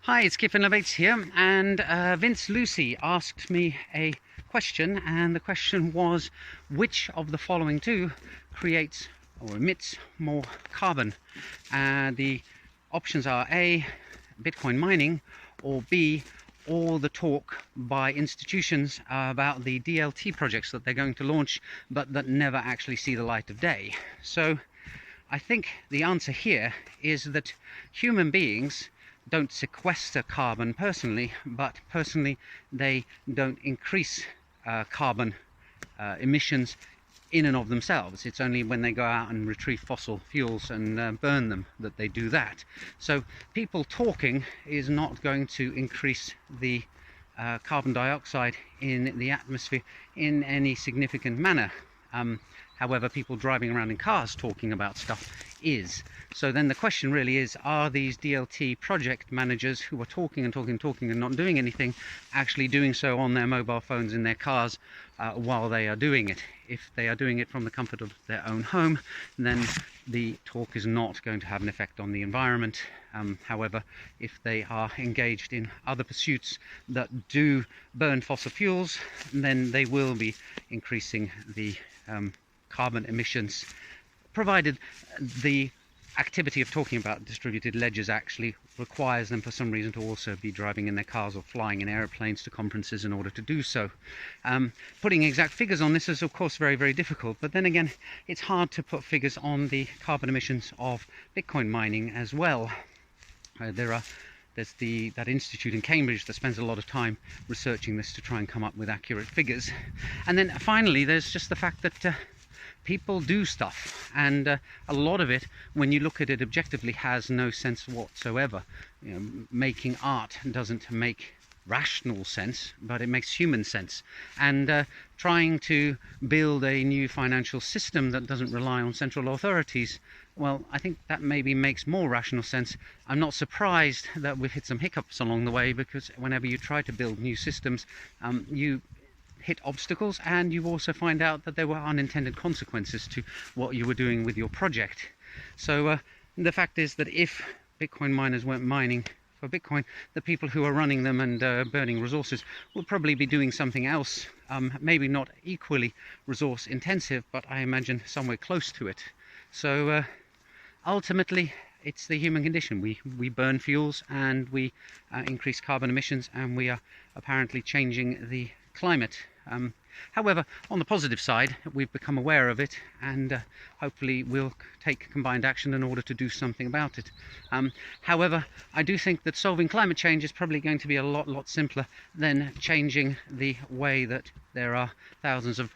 Hi, it's Kip Innovates here, and Vince Lucy asked me a question, and the question was, which of the following two creates or emits more carbon? The options are A, Bitcoin mining, or B, all the talk by institutions about the DLT projects that they're going to launch, but that never actually see the light of day. So I think the answer here is that human beings don't sequester carbon personally, but personally they don't increase carbon emissions in and of themselves. It's only when they go out and retrieve fossil fuels and burn them that they do that. So people talking is not going to increase the carbon dioxide in the atmosphere in any significant manner. However, people driving around in cars talking about stuff is. So then the question really is, are these DLT project managers who are talking and not doing anything actually doing so on their mobile phones in their cars while they are doing it? If they are doing it from the comfort of their own home, then the talk is not going to have an effect on the environment. However, if they are engaged in other pursuits that do burn fossil fuels, then they will be increasing the carbon emissions, provided the activity of talking about distributed ledgers actually requires them for some reason to also be driving in their cars or flying in aeroplanes to conferences in order to do so. Putting exact figures on this is of course very, very difficult, but then again it's hard to put figures on the carbon emissions of Bitcoin mining as well. There's that institute in Cambridge that spends a lot of time researching this to try and come up with accurate figures. And then finally there's just the fact that people do stuff, and a lot of it, when you look at it objectively, has no sense whatsoever. You know, making art doesn't make rational sense, but it makes human sense. And trying to build a new financial system that doesn't rely on central authorities, well, I think that maybe makes more rational sense. I'm not surprised that we've hit some hiccups along the way, because whenever you try to build new systems, you hit obstacles, and you also find out that there were unintended consequences to what you were doing with your project. So the fact is that if Bitcoin miners weren't mining for Bitcoin, the people who are running them and burning resources will probably be doing something else, maybe not equally resource intensive, but I imagine somewhere close to it. So ultimately it's the human condition. We burn fuels and we increase carbon emissions, and we are apparently changing the climate. However, on the positive side, we've become aware of it, and hopefully we'll take combined action in order to do something about it. However, I do think that solving climate change is probably going to be a lot simpler than changing the way that there are thousands of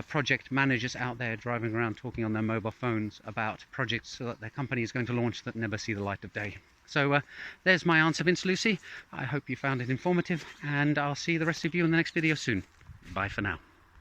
project managers out there driving around talking on their mobile phones about projects that their company is going to launch that never see the light of day. So there's my answer, Vince Lucy. I hope you found it informative, and I'll see the rest of you in the next video soon. Bye for now.